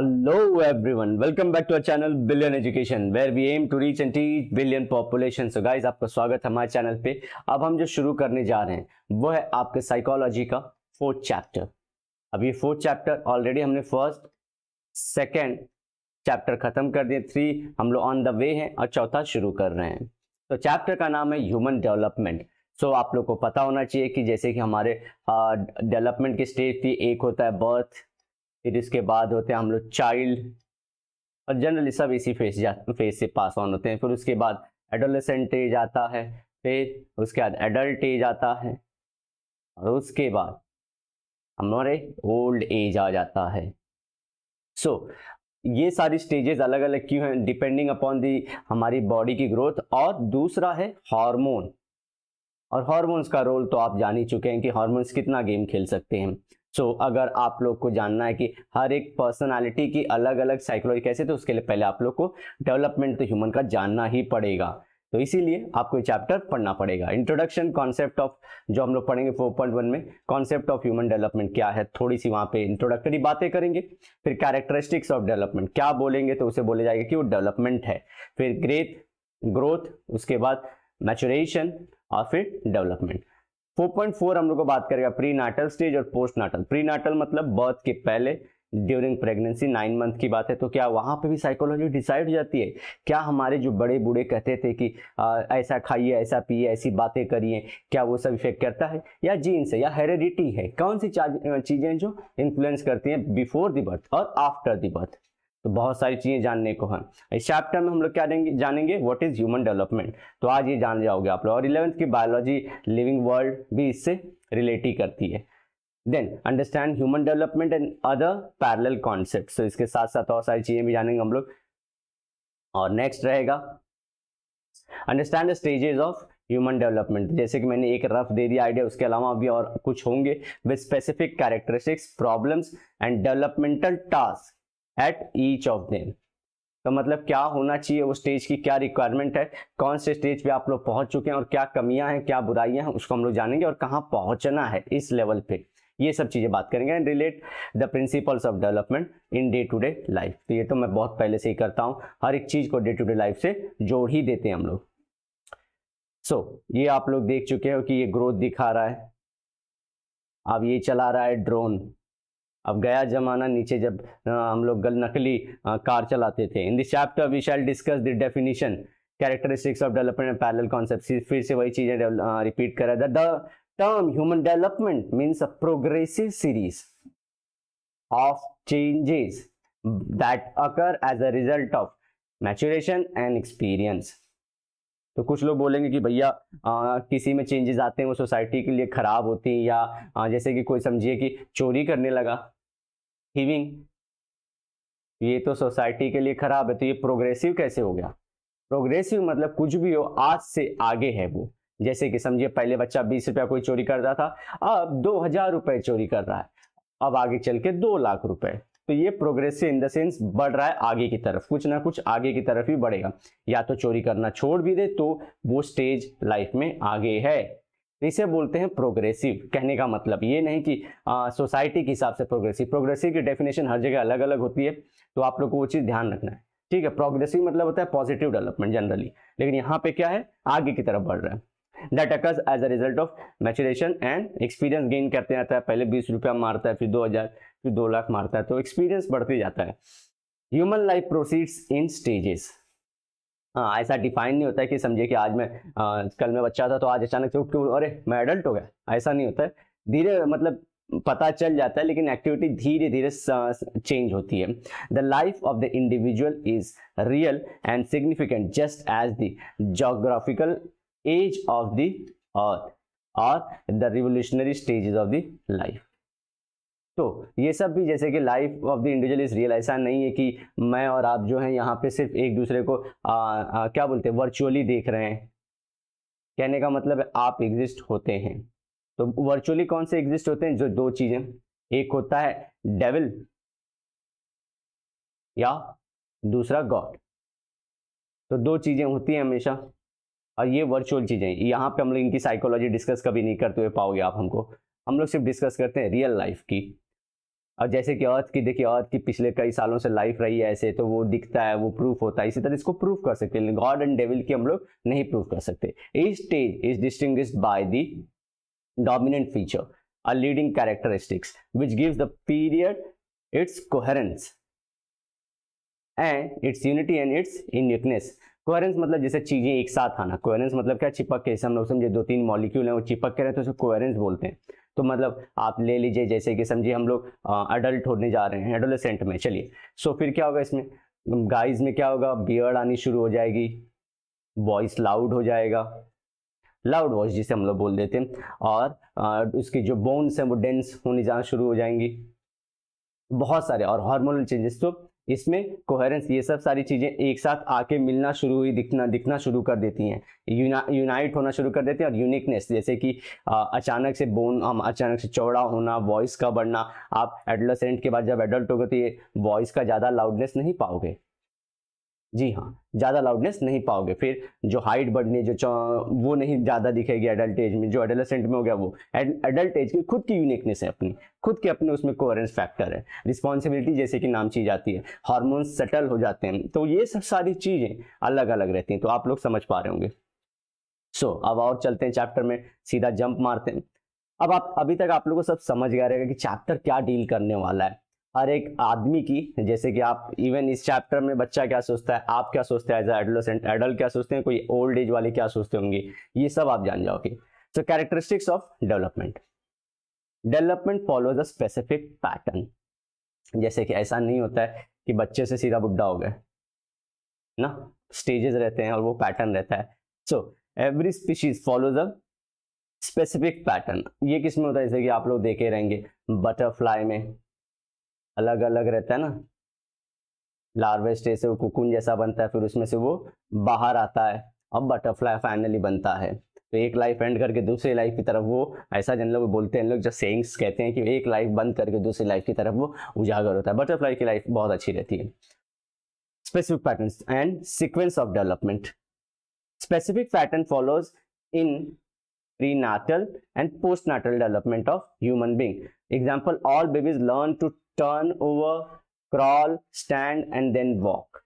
Hello everyone, welcome back to our channel Billion Education where we aim to reach and teach billion population. So guys, आपका स्वागत है हमारे channel पे। अब हम जो शुरू करने जा रहे हैं वो है आपके साइकोलॉजी का 4th चैप्टर। अब ये 4th चैप्टर ऑलरेडी हमने फर्स्ट सेकेंड चैप्टर खत्म कर दिए, 3 हम लोग ऑन द वे हैं और चौथा शुरू कर रहे हैं। तो चैप्टर का नाम है ह्यूमन डेवलपमेंट। सो आप लोग को पता होना चाहिए कि जैसे कि हमारे डेवलपमेंट की स्टेज थी, एक होता है बर्थ, फिर इसके बाद होते हैं हम लोग चाइल्ड, और जनरली सब इसी फेज से पास ऑन होते हैं। फिर उसके बाद एडोलेसेंट एज आता है, फिर उसके बाद एडल्ट एज आता है, और उसके बाद हमारे ओल्ड एज आ जाता है। सो ये सारी स्टेजेस अलग अलग क्यों हैं? डिपेंडिंग अपॉन दी हमारी बॉडी की ग्रोथ। और दूसरा है हार्मोन, और हार्मोन्स का रोल तो आप जान ही चुके हैं कि हार्मोन्स कितना गेम खेल सकते हैं। अगर आप लोग को जानना है कि हर एक पर्सनालिटी की अलग अलग साइकोलॉजी कैसे, तो उसके लिए पहले आप लोग को डेवलपमेंट तो ह्यूमन का जानना ही पड़ेगा। तो इसीलिए आपको ये चैप्टर पढ़ना पड़ेगा। इंट्रोडक्शन कॉन्सेप्ट ऑफ, जो हम लोग पढ़ेंगे 4.1 में, कॉन्सेप्ट ऑफ ह्यूमन डेवलपमेंट क्या है, थोड़ी सी वहाँ पे इंट्रोडक्टरी बातें करेंगे। फिर कैरेक्टरिस्टिक्स ऑफ डेवलपमेंट क्या बोलेंगे तो उसे बोले जाएगा कि वो डेवलपमेंट है। फिर ग्रोथ, उसके बाद मैच्योरेशन और फिर डेवलपमेंट। 4.4 हम लोग को बात करेगा प्री नाटल स्टेज और पोस्ट नाटल। प्री नाटल मतलब बर्थ के पहले, ड्यूरिंग प्रेगनेंसी 9 मंथ की बात है। तो क्या वहां पे भी साइकोलॉजी डिसाइड हो जाती है? क्या हमारे जो बड़े बूढ़े कहते थे कि ऐसा खाइए, ऐसा पिए, ऐसी बातें करिए, क्या वो सब इफेक्ट करता है, या जीन से, या हेरिडिटी है? कौन सी चीजें जो इन्फ्लुएंस करती हैं बिफोर द बर्थ और आफ्टर द बर्थ? तो बहुत सारी चीजें जानने को हैं। इस चैप्टर में हम लोग क्या जानेंगे व्हाट इज ह्यूमन डेवलपमेंट। तो आज ये जान जाओगे आप लोग। और 11th की बायोलॉजी लिविंग वर्ल्ड भी इससे रिलेट ही करती है। Then understand human development and other parallel concept. तो इसके साथ साथ और सारी चीजें भी जानेंगे हम लोग। और नेक्स्ट रहेगा understand the stages of human development. जैसे कि मैंने एक रफ दे दिया आइडिया, उसके अलावा भी और कुछ होंगे with specific characteristics, problems and developmental task at each of them. तो मतलब क्या होना चाहिए, वो स्टेज की क्या रिक्वायरमेंट है, कौन से स्टेज पे आप लोग पहुंच चुके हैं, और क्या कमियां हैं, क्या बुराइयां हैं, उसको हम लोग जानेंगे, और कहां पहुंचना है इस लेवल पे, ये सब चीजें बात करेंगे। And relate the principles of development in day to day life. तो ये तो मैं बहुत पहले से ही करता हूं, हर एक चीज को डे टू डे लाइफ से जोड़ ही देते हैं हम लोग। ये आप लोग देख चुके हो कि ये ग्रोथ दिखा रहा है। अब ये चला रहा है ड्रोन। अब गया जमाना, नीचे जब हम लोग नकली कार चलाते थे। In this chapter we shall discuss the definition, characteristics of development and parallel concepts. फिर से वही चीजें रिपीट कर रहा है। The term human development means a progressive series of changes that occur as a result of maturation and experience. तो कुछ लोग बोलेंगे कि भैया किसी में चेंजेस आते हैं वो सोसाइटी के लिए खराब होती हैं, या जैसे कि कोई समझिए कि चोरी करने लगा, थीविंग, ये तो सोसाइटी के लिए खराब है, तो ये प्रोग्रेसिव कैसे हो गया? प्रोग्रेसिव मतलब कुछ भी हो, आज से आगे है वो। जैसे कि समझिए पहले बच्चा 20 रुपया कोई चोरी करता था, अब 2000 रुपए चोरी कर रहा है, अब आगे चल के 2 लाख रुपए। तो ये प्रोग्रेसिव इन द सेंस बढ़ रहा है आगे की तरफ, कुछ ना कुछ आगे की तरफ ही बढ़ेगा। या तो चोरी करना छोड़ भी दे तो वो स्टेज लाइफ में आगे है, इसे बोलते हैं प्रोग्रेसिव। कहने का मतलब ये नहीं कि सोसाइटी के हिसाब से प्रोग्रेसिव। प्रोग्रेसिव की डेफिनेशन हर जगह अलग अलग होती है, तो आप लोग को वो चीज ध्यान रखना है, ठीक है। प्रोग्रेसिव मतलब होता है पॉजिटिव डेवलपमेंट जनरली, लेकिन यहाँ पे क्या है, आगे की तरफ बढ़ रहा है। That occurs as a result of maturation and experience gain करते रहता है। पहले 20 रुपया मारता है, फिर 2000, फिर 2 लाख मारता है, तो एक्सपीरियंस बढ़ते जाता है। ह्यूमन लाइफ प्रोसीड्स इन स्टेजेस। हाँ, ऐसा डिफाइन नहीं होता है कि समझिए कि आज मैं कल मैं बच्चा था तो आज अचानक से उठ के अरे मैं एडल्ट हो गया, ऐसा नहीं होता है। धीरे मतलब पता चल जाता है, लेकिन एक्टिविटी धीरे धीरे चेंज होती है। The life of the individual is real and significant just as the geographical age of the earth और the revolutionary stages of the life. तो ये सब भी जैसे कि life of the individual is real, ऐसा नहीं है कि मैं और आप जो हैं यहाँ पे सिर्फ एक दूसरे को क्या बोलते हैं, वर्चुअली देख रहे हैं। कहने का मतलब है आप एग्जिस्ट होते हैं। तो वर्चुअली कौन से एग्जिस्ट होते हैं? जो 2 चीजें, एक होता है डेविल या दूसरा गॉड। तो 2 चीजें होती हैं हमेशा, और ये वर्चुअल चीजें। यहाँ पे हम लोग इनकी साइकोलॉजी डिस्कस कभी नहीं करते हुए पाओगे आप हमको। हम लोग सिर्फ डिस्कस करते हैं रियल लाइफ की। और जैसे कि अर्थ की देखिए, अर्थ की पिछले कई सालों से लाइफ रही है ऐसे, तो वो दिखता है, वो प्रूफ होता है। इसी तरह इसको प्रूफ कर सकते हैं, गॉड एंड डेविल की हम लोग नहीं प्रूफ कर सकते। Each stage is distinguished by the dominant feature, a leading characteristics which gives the period its coherence and its unity and its uniqueness। Coherence मतलब जैसे चीजें एक साथ आना। कोहेरेंस मतलब क्या, चिपक के, हम लोग समझे दो तीन मॉलिक्यूल हैं वो चिपक के रहे तो उसे कोहेरेंस बोलते हैं। तो मतलब आप ले लीजिए जैसे कि समझिए हम लोग अडल्ट होने जा रहे हैं, एडोलेसेंट में, चलिए। सो फिर क्या होगा इसमें, गाइज में क्या होगा, बियर्ड आनी शुरू हो जाएगी, वॉइस लाउड हो जाएगा, लाउड वॉइस जिसे हम लोग बोल देते हैं, और उसकी जो बोन्स हैं वो डेंस होने जाना शुरू हो जाएंगी, बहुत सारे और हार्मोनल चेंजेस। तो इसमें कोहेरेंस, ये सब सारी चीजें एक साथ आके मिलना शुरू हुई, दिखना शुरू कर देती हैं, यूनाइट होना शुरू कर देती हैं। और यूनिकनेस जैसे कि अचानक से बोन अचानक से चौड़ा होना, वॉइस का बढ़ना। आप एडोलेसेंट के बाद जब एडल्ट होगे तो ये वॉइस का ज्यादा लाउडनेस नहीं पाओगे, जी हाँ, ज्यादा लाउडनेस नहीं पाओगे। फिर जो हाइट बढ़नी, जो वो नहीं ज्यादा दिखेगी एडल्ट एज में, जो एडोलेसेंट में हो गया वो। एडल्ट एज की खुद की यूनिकनेस है, अपनी खुद के अपने उसमें कोहेरेंस फैक्टर है। रिस्पॉन्सिबिलिटी जैसे कि नाम चीज आती है, हार्मोन्स सेटल हो जाते हैं, तो ये सब सारी चीजें अलग अलग रहती हैं। तो आप लोग समझ पा रहे होंगे। सो अब और चलते हैं चैप्टर में, सीधा जंप मारते हैं। अब आप अभी तक आप लोगों को सब समझ गया रहेगा कि चैप्टर क्या डील करने वाला है, हर एक आदमी की। जैसे कि आप इवन इस चैप्टर में बच्चा क्या सोचता है, आप क्या सोचते हैं एज एडोलेसेंट, एडल्ट क्या सोचते हैं, कोई ओल्ड एज वाले क्या सोचते होंगे, ये सब आप जान जाओगे। So characteristics of development. Development follows a specific pattern. जैसे कि ऐसा नहीं होता है कि बच्चे से सीधा बुढ़ा हो गए ना, स्टेजेस रहते हैं और वो पैटर्न रहता है। So every species follows a specific pattern. ये किस में होता है, जैसे कि आप लोग देखे रहेंगे बटरफ्लाई में अलग अलग रहता है ना, लार्वे स्टेज से वो कुकुन जैसा बनता है, फिर उसमें से वो बाहर आता है, अब बटरफ्लाई फाइनली बनता है। तो एक लाइफ एंड करके दूसरी लाइफ की तरफ वो, ऐसा जन लोग बोलते हैं, लोग जो सेइंग्स कहते हैं कि एक लाइफ बंद करके दूसरी लाइफ की तरफ वो उजागर होता है। बटरफ्लाई की लाइफ बहुत अच्छी रहती है। Specific patterns and sequence of development. Specific pattern follows in prenatal and postnatal development of human being. Example, all babies learn to turn over, crawl, stand and then walk.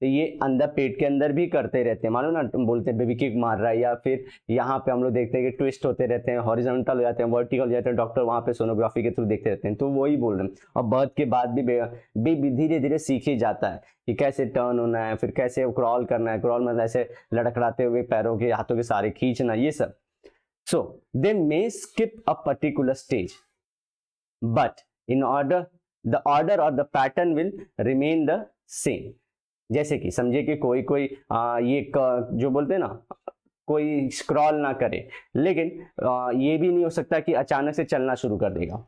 तो ये अंदर पेट के अंदर भी करते रहते हैं, मालूम ना, बोलते हैं बेबी किक मार रहा है, या फिर यहाँ पे हम लोग देखते हैं कि ट्विस्ट होते रहते हैं, हॉरिजॉन्टल हो जाते हैं, वर्टिकल हो जाते हैं, डॉक्टर वहाँ पे सोनोग्राफी के थ्रू देखते रहते हैं। तो वही बोल रहे हैं। और बर्थ के बाद भी बेबी धीरे धीरे सीख ही जाता है कि कैसे टर्न होना है, फिर कैसे क्रॉल करना है, क्रॉल मतलब ऐसे लड़खड़ाते हुए पैरों के हाथों के सारे खींचना, ये सब। So they may skip a particular stage, but in order, the order or the pattern will remain the same. जैसे कि समझिए कि कोई जो बोलते हैं ना, कोई स्क्रॉल ना करे, लेकिन ये भी नहीं हो सकता कि अचानक से चलना शुरू कर देगा,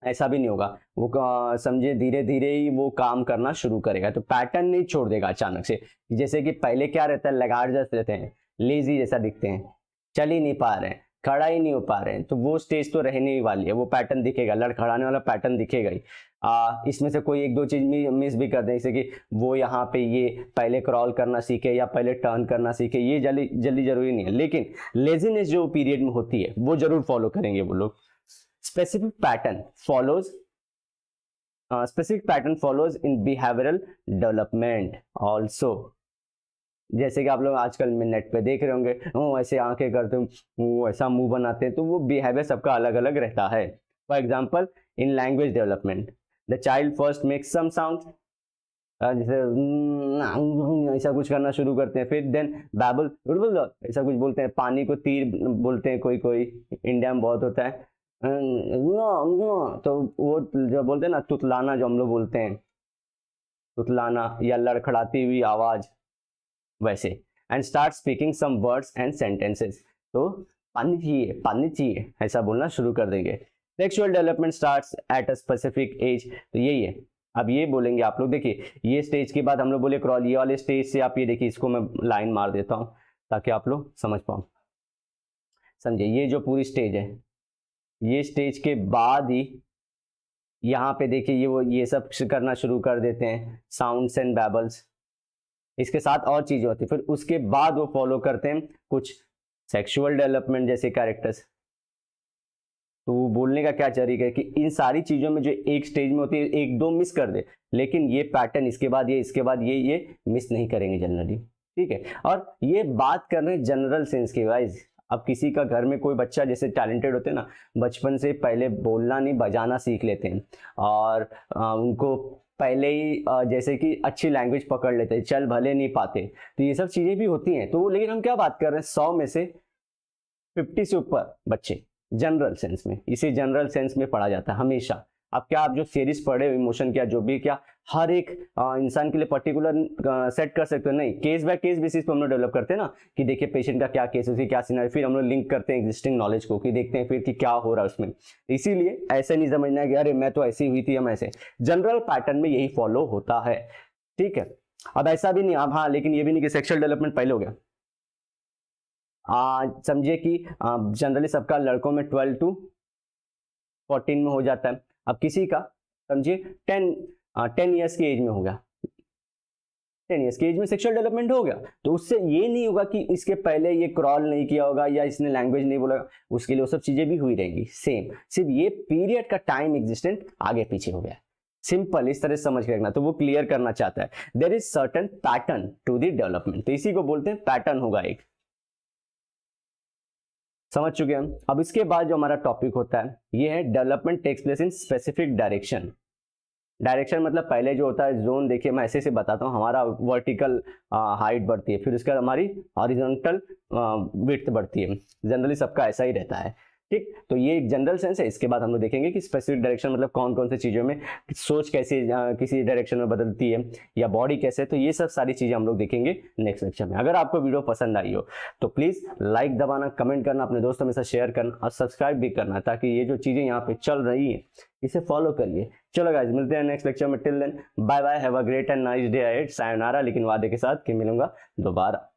ऐसा भी नहीं होगा। वो समझिए धीरे धीरे ही वो काम करना शुरू करेगा, तो पैटर्न नहीं छोड़ देगा अचानक से। जैसे कि पहले क्या रहता है, लगाड़ जैसे रहते हैं, लेजी जैसा दिखते हैं, चल ही नहीं पा रहे हैं, खड़ा ही नहीं हो पा रहे हैं, तो वो स्टेज तो रहने ही वाली है, वो पैटर्न दिखेगा, लड़खड़ाने वाला पैटर्न दिखेगा ही। इसमें से कोई एक दो चीज मिस भी कर दें, जैसे कि वो यहाँ पे ये पहले क्रॉल करना सीखे या पहले टर्न करना सीखे, ये जल्दी जरूरी नहीं है, लेकिन लेजीनेस जो पीरियड में होती है वो जरूर फॉलो करेंगे वो लोग। Specific pattern follows in behavioural development also. जैसे कि आप लोग आजकल में नेट पे देख रहे होंगे, वो ऐसे आंखें करते हैं, वो ऐसा मुंह बनाते हैं, तो वो बिहेवियर सबका अलग अलग रहता है। For example in language development, the child first makes some sound, जैसे ऐसा कुछ करना शुरू करते हैं, फिर देन बैबल ऐसा कुछ बोलते हैं, पानी को तीर बोलते हैं, कोई इंडिया में बहुत होता है, तो वो जो बोलते हैं ना तुतलाना, जो हम लोग बोलते हैं तुतलाना, या लड़खड़ाती हुई आवाज वैसे। And start speaking some words and sentences, तो पानी चाहिए ऐसा बोलना शुरू कर देंगे। Sexual development starts at a specific age, तो यही है। अब ये बोलेंगे आप लोग, देखिए ये स्टेज के बाद हम लोग बोले क्रॉल, ये वाले स्टेज से आप ये देखिए, इसको मैं लाइन मार देता हूँ ताकि आप लोग समझ पाओ, समझे। ये जो पूरी स्टेज है, ये स्टेज के बाद ही यहाँ पे देखिए ये सब करना शुरू कर देते हैं, साउंड्स एंड बैबल्स, इसके साथ और चीजें होती है। फिर उसके बाद वो फॉलो करते हैं कुछ सेक्सुअल डेवलपमेंट जैसे कैरेक्टर्स, तो वो बोलने का क्या तरीका है कि इन सारी चीज़ों में जो एक स्टेज में होती है एक दो मिस कर दे, लेकिन ये पैटर्न इसके बाद ये, इसके बाद ये मिस नहीं करेंगे जनरली, ठीक है। और ये बात कर रहे हैं जनरल सेंस की गाइस। अब किसी का घर में कोई बच्चा जैसे टैलेंटेड होते हैं ना, बचपन से पहले बोलना नहीं बजाना सीख लेते हैं, और उनको पहले ही जैसे कि अच्छी लैंग्वेज पकड़ लेते हैं, चल भले नहीं पाते, तो ये सब चीज़ें भी होती हैं। तो लेकिन हम क्या बात कर रहे हैं, 100 में से 50 से ऊपर बच्चे जनरल सेंस में, इसे जनरल सेंस में पढ़ा जाता है हमेशा। अब क्या आप जो सीरीज पढ़े हो इमोशन क्या जो भी, क्या हर एक इंसान के लिए पर्टिकुलर सेट कर सकते हो? नहीं, केस बाय केस बेसिस पे हम लोग डेवलप करते हैं ना, कि देखिए पेशेंट का क्या केस, उसकी क्या सिनेरियो, फिर हम लोग लिंक करते हैं एग्जिस्टिंग नॉलेज को, कि देखते हैं फिर कि क्या हो रहा है उसमें। इसीलिए ऐसे नहीं समझना कि अरे मैं तो ऐसी हुई थी, हम ऐसे, जनरल पैटर्न में यही फॉलो होता है, ठीक है। अब ऐसा भी नहीं, अब हाँ लेकिन ये भी नहीं कि सेक्सुअल डेवलपमेंट पहले हो गया। समझिए कि जनरली सबका लड़कों में 12 to 14 में हो जाता है। अब किसी का समझिए 10 ईयर्स की एज में हो गया, 10 ईयर्स की एज में सेक्सुअल डेवलपमेंट हो गया, तो उससे ये नहीं होगा कि इसके पहले ये क्रॉल नहीं किया होगा या इसने लैंग्वेज नहीं बोला, उसके लिए वो सब चीजें भी हुई रहेंगी सेम, सिर्फ ये पीरियड का टाइम एग्जिस्टेंट आगे पीछे हो गया। सिंपल, इस तरह से समझ के रखना। तो वो क्लियर करना चाहता है, there is certain pattern to the development, तो इसी को बोलते हैं पैटर्न होगा एक, समझ चुके हैं हम। अब इसके बाद जो हमारा टॉपिक होता है ये है development takes place in specific direction. Direction मतलब पहले जो होता है जोन, देखिए मैं ऐसे से बताता हूँ, हमारा वर्टिकल हाइट बढ़ती है, फिर उसके बाद हमारी हॉरिजॉन्टल विड्थ बढ़ती है, जनरली सबका ऐसा ही रहता है, ठीक। तो ये एक जनरल सेंस है। इसके बाद हम लोग देखेंगे कि स्पेसिफिक डायरेक्शन मतलब कौन कौन सी चीज़ों में सोच कैसे किसी डायरेक्शन में बदलती है, या बॉडी कैसे, तो ये सब सारी चीज़ें हम लोग देखेंगे नेक्स्ट लेक्चर में। अगर आपको वीडियो पसंद आई हो तो प्लीज़ लाइक दबाना, कमेंट करना, अपने दोस्तों में से शेयर करना और सब्सक्राइब भी करना, ताकि ये जो चीज़ें यहाँ पे चल रही हैं इसे फॉलो करिए। चलो गाइस, मिलते हैं नेक्स्ट लेक्चर में। Till then bye bye, have a great and nice day ahead, sayonara, लेकिन वादे के साथ कि मिलूंगा दोबारा।